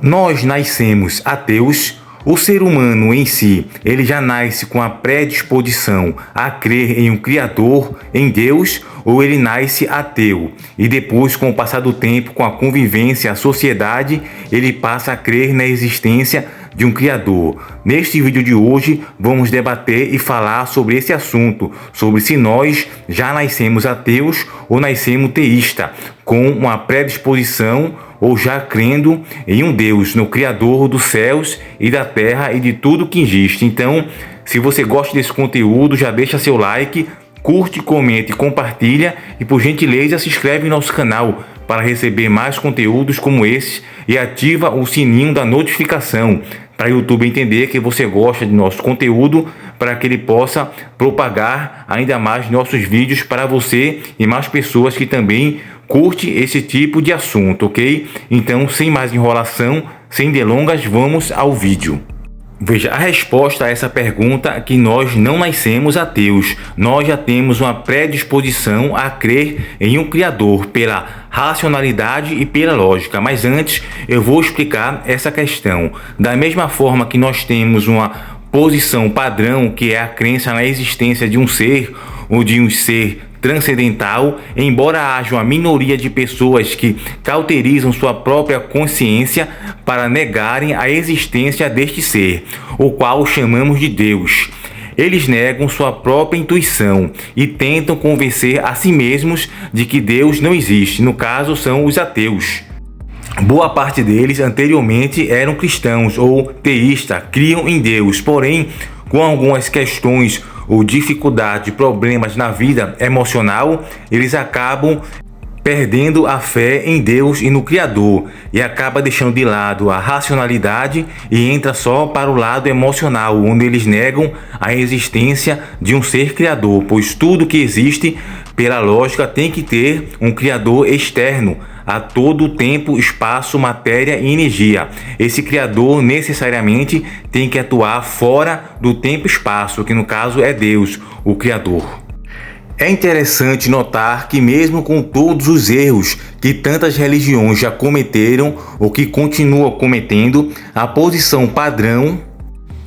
Nós nascemos ateus. O ser humano em si, ele já nasce com a predisposição a crer em um Criador, em Deus, ou ele nasce ateu e depois, com o passar do tempo, com a convivência, a sociedade, ele passa a crer na existência de um Criador. Neste vídeo de hoje, vamos debater e falar sobre esse assunto, sobre se nós já nascemos ateus ou nascemos teístas, com uma predisposição ou já crendo em um Deus, no Criador dos céus e da terra e de tudo que existe. Então, se você gosta desse conteúdo, já deixa seu like, curte, comente, compartilha e, por gentileza, se inscreve no nosso canal para receber mais conteúdos como esses e ativa o sininho da notificação para o YouTube entender que você gosta de nosso conteúdo, para que ele possa propagar ainda mais nossos vídeos para você e mais pessoas que também curte esse tipo de assunto, ok? Então, sem mais enrolação, sem delongas, vamos ao vídeo. Veja, a resposta a essa pergunta é que nós não nascemos ateus. Nós já temos uma predisposição a crer em um Criador pela racionalidade e pela lógica. Mas antes, eu vou explicar essa questão. Da mesma forma que nós temos uma posição padrão, que é a crença na existência de um ser ou de um ser transcendental, embora haja uma minoria de pessoas que cauterizam sua própria consciência para negarem a existência deste ser, o qual chamamos de Deus. Eles negam sua própria intuição e tentam convencer a si mesmos de que Deus não existe. No caso, são os ateus. Boa parte deles anteriormente eram cristãos ou teístas, criam em Deus, porém, com algumas questões ou dificuldade, problemas na vida emocional, eles acabam perdendo a fé em Deus e no Criador e acaba deixando de lado a racionalidade e entra só para o lado emocional, onde eles negam a existência de um ser criador, pois tudo que existe, pela lógica, tem que ter um Criador externo a todo tempo, espaço, matéria e energia. Esse Criador necessariamente tem que atuar fora do tempo e espaço, que no caso é Deus, o Criador. É interessante notar que mesmo com todos os erros que tantas religiões já cometeram ou que continuam cometendo, a posição padrão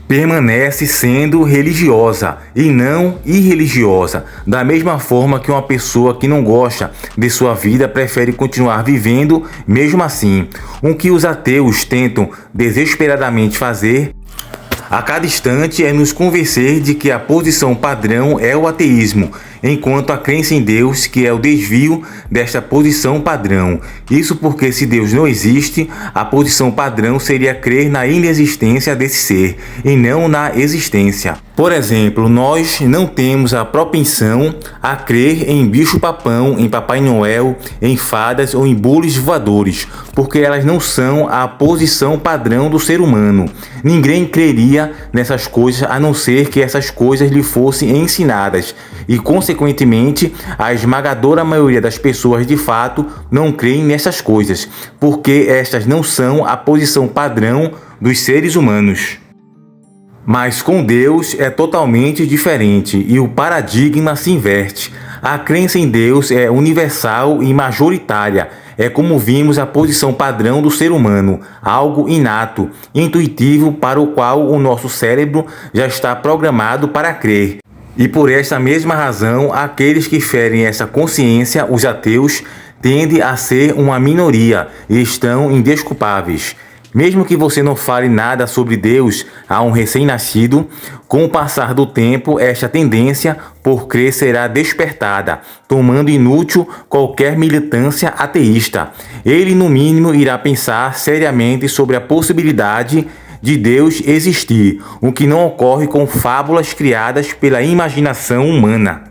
permanece sendo religiosa e não irreligiosa, da mesma forma que uma pessoa que não gosta de sua vida prefere continuar vivendo mesmo assim. O que os ateus tentam desesperadamente fazer a cada instante é nos convencer de que a posição padrão é o ateísmo, enquanto a crença em Deus que é o desvio desta posição padrão. Isso porque, se Deus não existe, a posição padrão seria crer na inexistência desse ser e não na existência. Por exemplo, nós não temos a propensão a crer em bicho-papão, em Papai Noel, em fadas ou em bolos voadores, porque elas não são a posição padrão do ser humano. Ninguém creria nessas coisas a não ser que essas coisas lhe fossem ensinadas e, consequentemente, a esmagadora maioria das pessoas de fato não creem nessas coisas, porque estas não são a posição padrão dos seres humanos. Mas com Deus é totalmente diferente e o paradigma se inverte. A crença em Deus é universal e majoritária. É como vimos a posição padrão do ser humano, algo inato, intuitivo para o qual o nosso cérebro já está programado para crer. E por esta mesma razão, aqueles que ferem essa consciência, os ateus, tendem a ser uma minoria e estão indesculpáveis. Mesmo que você não fale nada sobre Deus a um recém-nascido, com o passar do tempo, esta tendência por crer será despertada, tomando inútil qualquer militância ateísta. Ele, no mínimo, irá pensar seriamente sobre a possibilidade de Deus existir, o que não ocorre com fábulas criadas pela imaginação humana.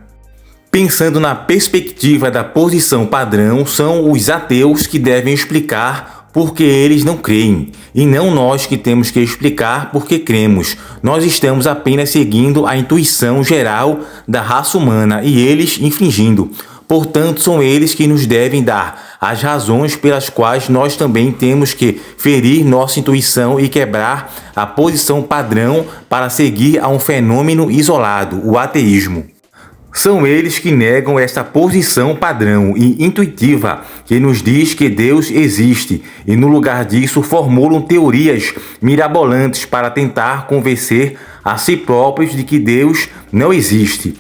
Pensando na perspectiva da posição padrão, são os ateus que devem explicar porque eles não creem, e não nós que temos que explicar porque cremos. Nós estamos apenas seguindo a intuição geral da raça humana e eles infringindo. Portanto, são eles que nos devem dar as razões pelas quais nós também temos que ferir nossa intuição e quebrar a posição padrão para seguir a um fenômeno isolado, o ateísmo. São eles que negam esta posição padrão e intuitiva que nos diz que Deus existe e, no lugar disso, formulam teorias mirabolantes para tentar convencer a si próprios de que Deus não existe,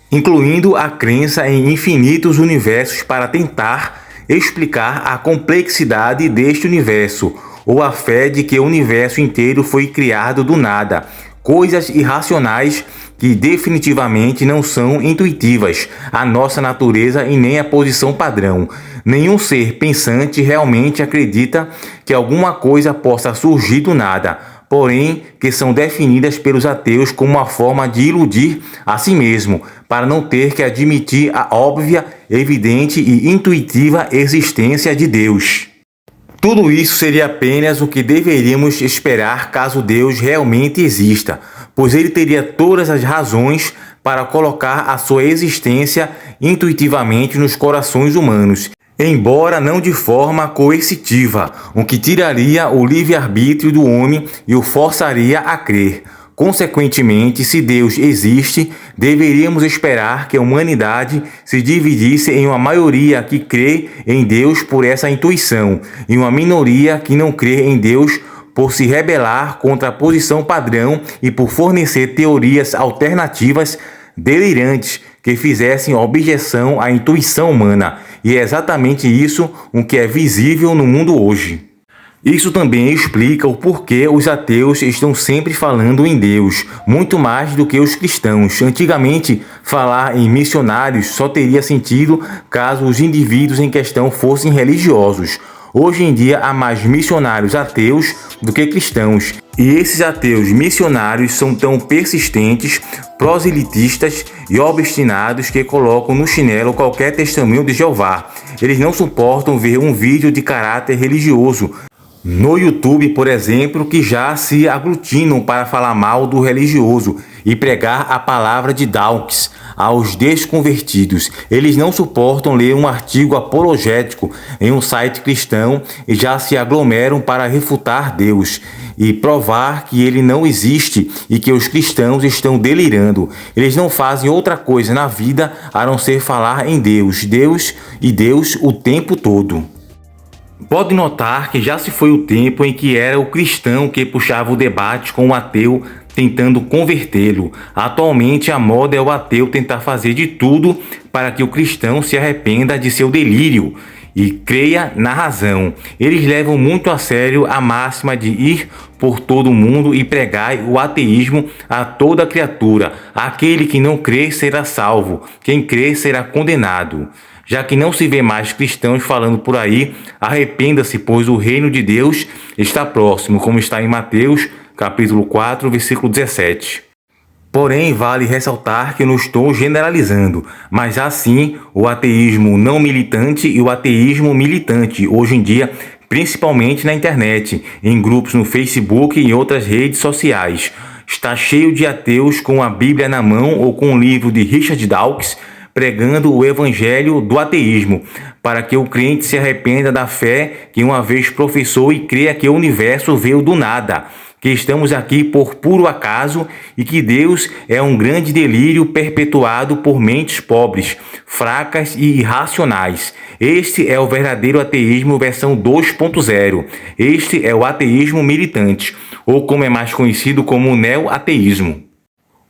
incluindo a crença em infinitos universos para tentar explicar a complexidade deste universo, ou a fé de que o universo inteiro foi criado do nada, coisas irracionais que definitivamente não são intuitivas à nossa natureza e nem à posição padrão. Nenhum ser pensante realmente acredita que alguma coisa possa surgir do nada, porém que são definidas pelos ateus como uma forma de iludir a si mesmo, para não ter que admitir a óbvia, evidente e intuitiva existência de Deus. Tudo isso seria apenas o que deveríamos esperar caso Deus realmente exista, pois ele teria todas as razões para colocar a sua existência intuitivamente nos corações humanos, embora não de forma coercitiva, o que tiraria o livre-arbítrio do homem e o forçaria a crer. Consequentemente, se Deus existe, deveríamos esperar que a humanidade se dividisse em uma maioria que crê em Deus por essa intuição e uma minoria que não crê em Deus por se rebelar contra a posição padrão e por fornecer teorias alternativas delirantes que fizessem objeção à intuição humana. E é exatamente isso o que é visível no mundo hoje. Isso também explica o porquê os ateus estão sempre falando em Deus, muito mais do que os cristãos. Antigamente, falar em missionários só teria sentido caso os indivíduos em questão fossem religiosos. Hoje em dia, há mais missionários ateus do que cristãos. E esses ateus missionários são tão persistentes, proselitistas e obstinados que colocam no chinelo qualquer testemunho de Jeová. Eles não suportam ver um vídeo de caráter religioso no YouTube, por exemplo, que já se aglutinam para falar mal do religioso e pregar a palavra de Dawkins aos desconvertidos. Eles não suportam ler um artigo apologético em um site cristão e já se aglomeram para refutar Deus e provar que ele não existe e que os cristãos estão delirando. Eles não fazem outra coisa na vida a não ser falar em Deus, Deus e Deus o tempo todo. Pode notar que já se foi o tempo em que era o cristão que puxava o debate com o ateu tentando convertê-lo. Atualmente a moda é o ateu tentar fazer de tudo para que o cristão se arrependa de seu delírio e creia na razão. Eles levam muito a sério a máxima de ir por todo o mundo e pregar o ateísmo a toda criatura. Aquele que não crê será salvo, quem crê será condenado. Já que não se vê mais cristãos falando por aí, arrependa-se, pois o reino de Deus está próximo, como está em Mateus, capítulo 4, versículo 17. Porém, vale ressaltar que eu não estou generalizando, mas há sim o ateísmo não militante e o ateísmo militante, hoje em dia, principalmente na internet, em grupos no Facebook e em outras redes sociais. Está cheio de ateus com a Bíblia na mão ou com o livro de Richard Dawkins, pregando o evangelho do ateísmo, para que o crente se arrependa da fé que uma vez professou e creia que o universo veio do nada, que estamos aqui por puro acaso e que Deus é um grande delírio perpetuado por mentes pobres, fracas e irracionais. Este é o verdadeiro ateísmo versão 2.0. Este é o ateísmo militante, ou como é mais conhecido como neo-ateísmo.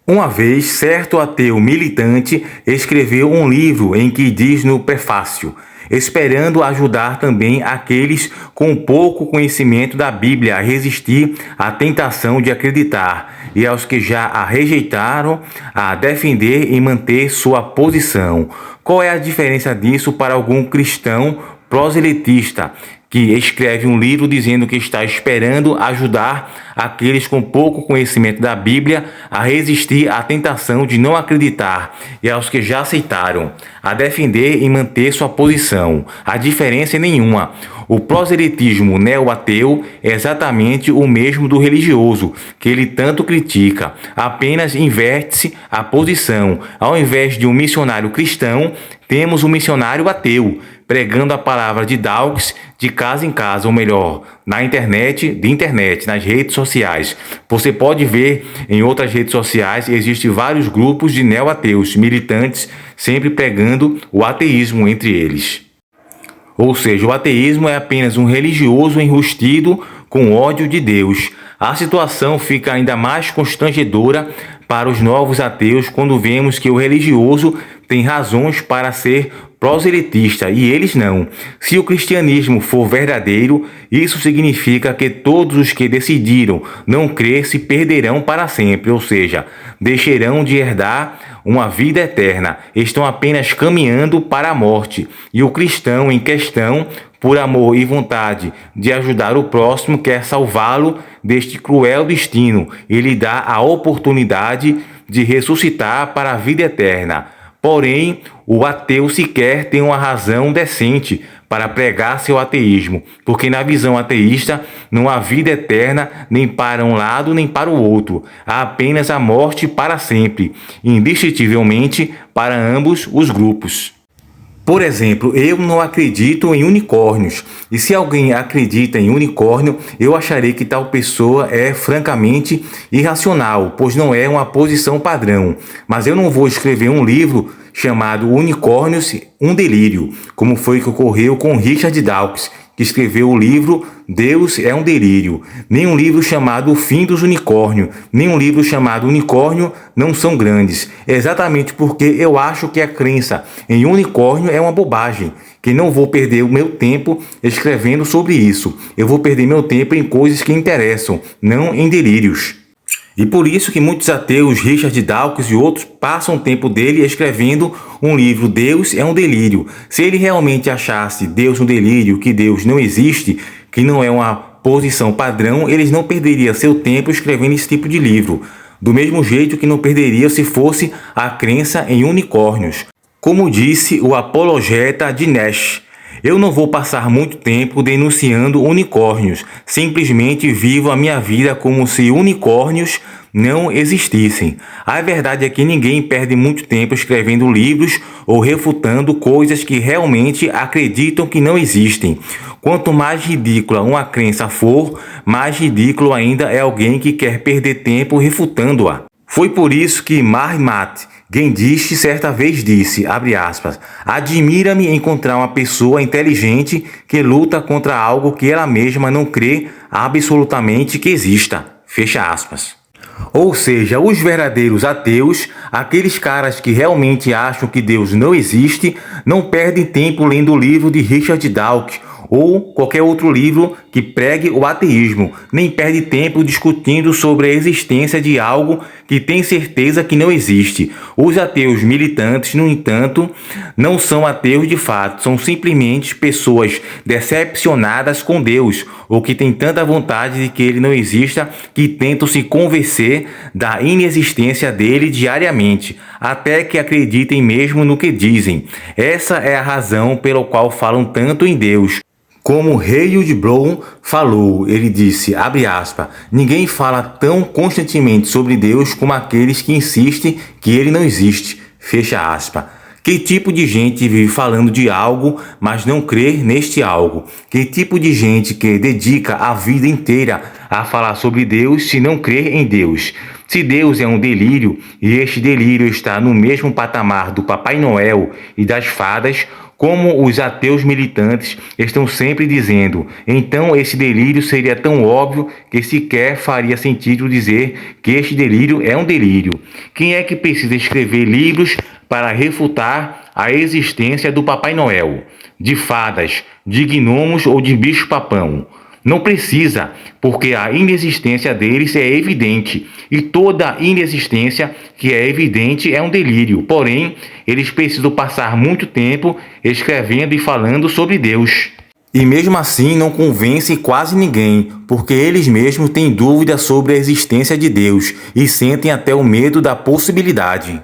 Uma vez, certo ateu militante escreveu um livro em que diz no prefácio: esperando ajudar também aqueles com pouco conhecimento da Bíblia a resistir à tentação de acreditar, e aos que já a rejeitaram a defender e manter sua posição. Qual é a diferença disso para algum cristão proselitista que escreve um livro dizendo que está esperando ajudar aqueles com pouco conhecimento da Bíblia a resistir à tentação de não acreditar e aos que já aceitaram, a defender e manter sua posição? A diferença é nenhuma. O proselitismo neo-ateu é exatamente o mesmo do religioso, que ele tanto critica, apenas inverte-se a posição. Ao invés de um missionário cristão, temos um missionário ateu. pregando a palavra de Dawkins de casa em casa, ou melhor, na internet, nas redes sociais. Você pode ver em outras redes sociais, existem vários grupos de neo-ateus, militantes, sempre pregando o ateísmo entre eles. Ou seja, o ateísmo é apenas um religioso enrustido com ódio de Deus. A situação fica ainda mais constrangedora para os novos ateus quando vemos que o religioso tem razões para ser proselitista e eles não. Se o cristianismo for verdadeiro, isso significa que todos os que decidiram não crer se perderão para sempre, ou seja, deixarão de herdar uma vida eterna, estão apenas caminhando para a morte. E o cristão em questão, por amor e vontade de ajudar o próximo, quer salvá-lo deste cruel destino e lhe dá a oportunidade de ressuscitar para a vida eterna. Porém, o ateu sequer tem uma razão decente para pregar seu ateísmo, porque na visão ateísta não há vida eterna nem para um lado nem para o outro, há apenas a morte para sempre, indistintivelmente para ambos os grupos. Por exemplo, eu não acredito em unicórnios, e se alguém acredita em unicórnio, eu acharei que tal pessoa é francamente irracional, pois não é uma posição padrão. Mas eu não vou escrever um livro chamado Unicórnios, um Delírio, como foi que ocorreu com Richard Dawkins, que escreveu o livro Deus é um Delírio, nem um livro chamado O Fim dos Unicórnios, nem um livro chamado Unicórnio Não São Grandes, exatamente porque eu acho que a crença em unicórnio é uma bobagem, que não vou perder o meu tempo escrevendo sobre isso, eu vou perder meu tempo em coisas que interessam, não em delírios. E por isso que muitos ateus, Richard Dawkins e outros, passam o tempo dele escrevendo um livro Deus é um Delírio. Se ele realmente achasse Deus um delírio, que Deus não existe, que não é uma posição padrão, eles não perderiam seu tempo escrevendo esse tipo de livro. Do mesmo jeito que não perderia se fosse a crença em unicórnios. Como disse o apologeta de Nash, eu não vou passar muito tempo denunciando unicórnios, simplesmente vivo a minha vida como se unicórnios não existissem. A verdade é que ninguém perde muito tempo escrevendo livros ou refutando coisas que realmente acreditam que não existem. Quanto mais ridícula uma crença for, mais ridículo ainda é alguém que quer perder tempo refutando-a. Foi por isso que Mahatma Gandhi certa vez disse, abre aspas, admira-me encontrar uma pessoa inteligente que luta contra algo que ela mesma não crê absolutamente que exista, fecha aspas. Ou seja, os verdadeiros ateus, aqueles caras que realmente acham que Deus não existe, não perdem tempo lendo o livro de Richard Dawkins ou qualquer outro livro que pregue o ateísmo, nem perde tempo discutindo sobre a existência de algo que tem certeza que não existe. Os ateus militantes, no entanto, não são ateus de fato, são simplesmente pessoas decepcionadas com Deus, ou que têm tanta vontade de que ele não exista que tentam se convencer da inexistência dele diariamente, até que acreditem mesmo no que dizem. Essa é a razão pela qual falam tanto em Deus. Como Heywood Broun falou, ele disse, abre aspas, ninguém fala tão constantemente sobre Deus como aqueles que insistem que ele não existe, fecha aspas. Que tipo de gente vive falando de algo, mas não crê neste algo? Que tipo de gente que dedica a vida inteira a falar sobre Deus se não crê em Deus? Se Deus é um delírio e este delírio está no mesmo patamar do Papai Noel e das fadas, como os ateus militantes estão sempre dizendo, então esse delírio seria tão óbvio que sequer faria sentido dizer que este delírio é um delírio. Quem é que precisa escrever livros para refutar a existência do Papai Noel, de fadas, de gnomos ou de bicho-papão? Não precisa, porque a inexistência deles é evidente, e toda inexistência que é evidente é um delírio. Porém, eles precisam passar muito tempo escrevendo e falando sobre Deus. E mesmo assim não convencem quase ninguém, porque eles mesmos têm dúvidas sobre a existência de Deus e sentem até o medo da possibilidade.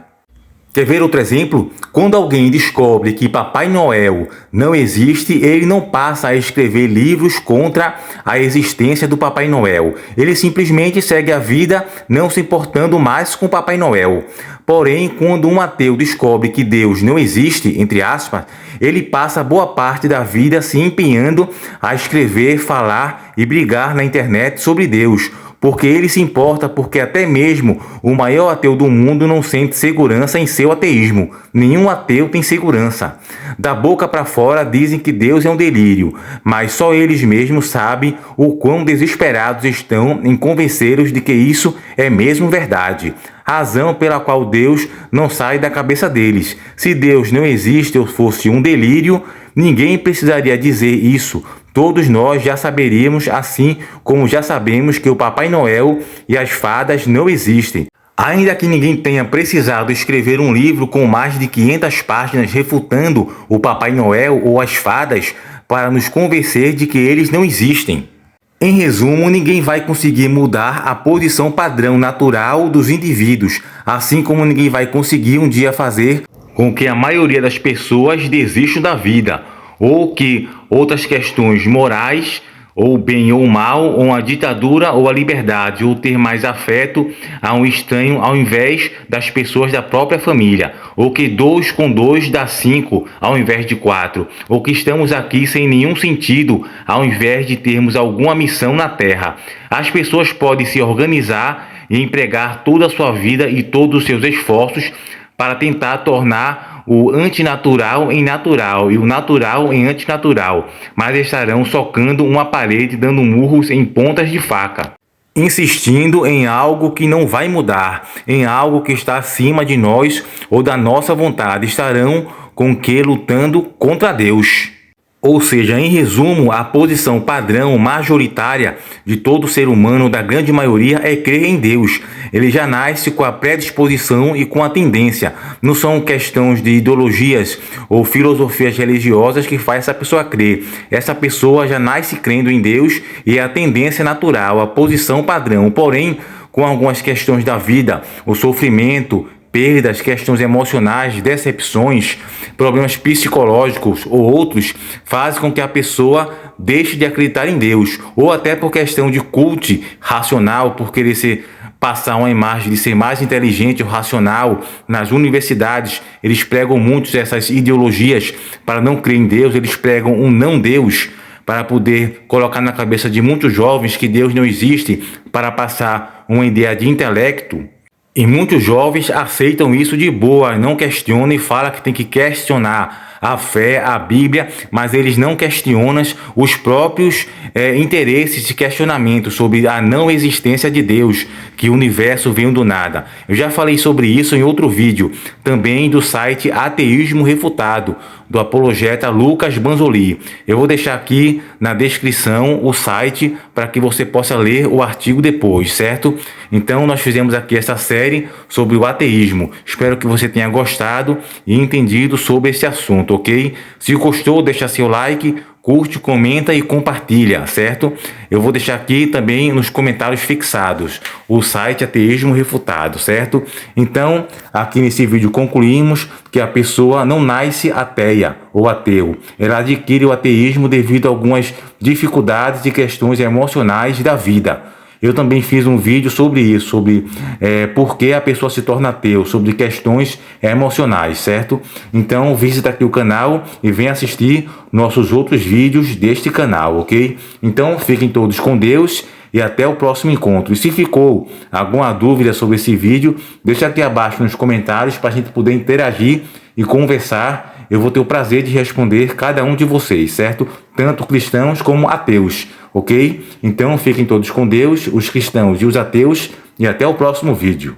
Quer ver outro exemplo? Quando alguém descobre que Papai Noel não existe, ele não passa a escrever livros contra a existência do Papai Noel. Ele simplesmente segue a vida não se importando mais com Papai Noel. Porém, quando um ateu descobre que Deus não existe, entre aspas, ele passa boa parte da vida se empenhando a escrever, falar e brigar na internet sobre Deus. Porque ele se importa, porque até mesmo o maior ateu do mundo não sente segurança em seu ateísmo. Nenhum ateu tem segurança. Da boca para fora dizem que Deus é um delírio, mas só eles mesmos sabem o quão desesperados estão em convencê-los de que isso é mesmo verdade. Razão pela qual Deus não sai da cabeça deles. Se Deus não existe ou fosse um delírio, ninguém precisaria dizer isso. Todos nós já saberíamos, assim como já sabemos que o Papai Noel e as fadas não existem. Ainda que ninguém tenha precisado escrever um livro com mais de 500 páginas refutando o Papai Noel ou as fadas para nos convencer de que eles não existem. Em resumo, ninguém vai conseguir mudar a posição padrão natural dos indivíduos, assim como ninguém vai conseguir um dia fazer com que a maioria das pessoas desistam da vida, ou que outras questões morais, ou bem ou mal, ou a ditadura ou a liberdade, ou ter mais afeto a um estranho ao invés das pessoas da própria família, ou que 2 com 2 dá 5 ao invés de 4, ou que estamos aqui sem nenhum sentido ao invés de termos alguma missão na Terra. As pessoas podem se organizar e empregar toda a sua vida e todos os seus esforços para tentar tornar o antinatural em natural e o natural em antinatural, mas estarão socando uma parede, dando murros em pontas de faca, insistindo em algo que não vai mudar, em algo que está acima de nós ou da nossa vontade. Estarão com que lutando contra Deus. Ou seja, em resumo, a posição padrão majoritária de todo ser humano, da grande maioria, é crer em Deus. Ele já nasce com a predisposição e com a tendência. Não são questões de ideologias ou filosofias religiosas que faz essa pessoa crer. Essa pessoa já nasce crendo em Deus e é a tendência natural, a posição padrão. Porém, com algumas questões da vida, o sofrimento, perdas, questões emocionais, decepções, problemas psicológicos ou outros fazem com que a pessoa deixe de acreditar em Deus, ou até por questão de culto racional, por querer passar uma imagem de ser mais inteligente ou racional. Nas universidades eles pregam muito essas ideologias para não crer em Deus, eles pregam um não Deus para poder colocar na cabeça de muitos jovens que Deus não existe, para passar uma ideia de intelecto. E muitos jovens aceitam isso de boa, não questionam e falam que tem que questionar a fé, a Bíblia, mas eles não questionam os próprios interesses de questionamento sobre a não existência de Deus, que o universo veio do nada. Eu já falei sobre isso em outro vídeo, também do site Ateísmo Refutado, do apologeta Lucas Banzoli. Eu vou deixar aqui na descrição o site para que você possa ler o artigo depois, certo? Então nós fizemos aqui essa série sobre o ateísmo. Espero que você tenha gostado e entendido sobre esse assunto, ok? Se gostou, deixa seu like, curte, comenta e compartilha, certo? Eu vou deixar aqui também nos comentários fixados o site Ateísmo Refutado, certo? Então, aqui nesse vídeo concluímos que a pessoa não nasce ateia ou ateu. Ela adquire o ateísmo devido a algumas dificuldades e questões emocionais da vida. Eu também fiz um vídeo sobre isso, sobre por que a pessoa se torna ateu, sobre questões emocionais, certo? Então visita aqui o canal e vem assistir nossos outros vídeos deste canal, ok? Então fiquem todos com Deus e até o próximo encontro. E se ficou alguma dúvida sobre esse vídeo, deixa aqui abaixo nos comentários para a gente poder interagir e conversar. Eu vou ter o prazer de responder cada um de vocês, certo? Tanto cristãos como ateus, ok? Então fiquem todos com Deus, os cristãos e os ateus, e até o próximo vídeo.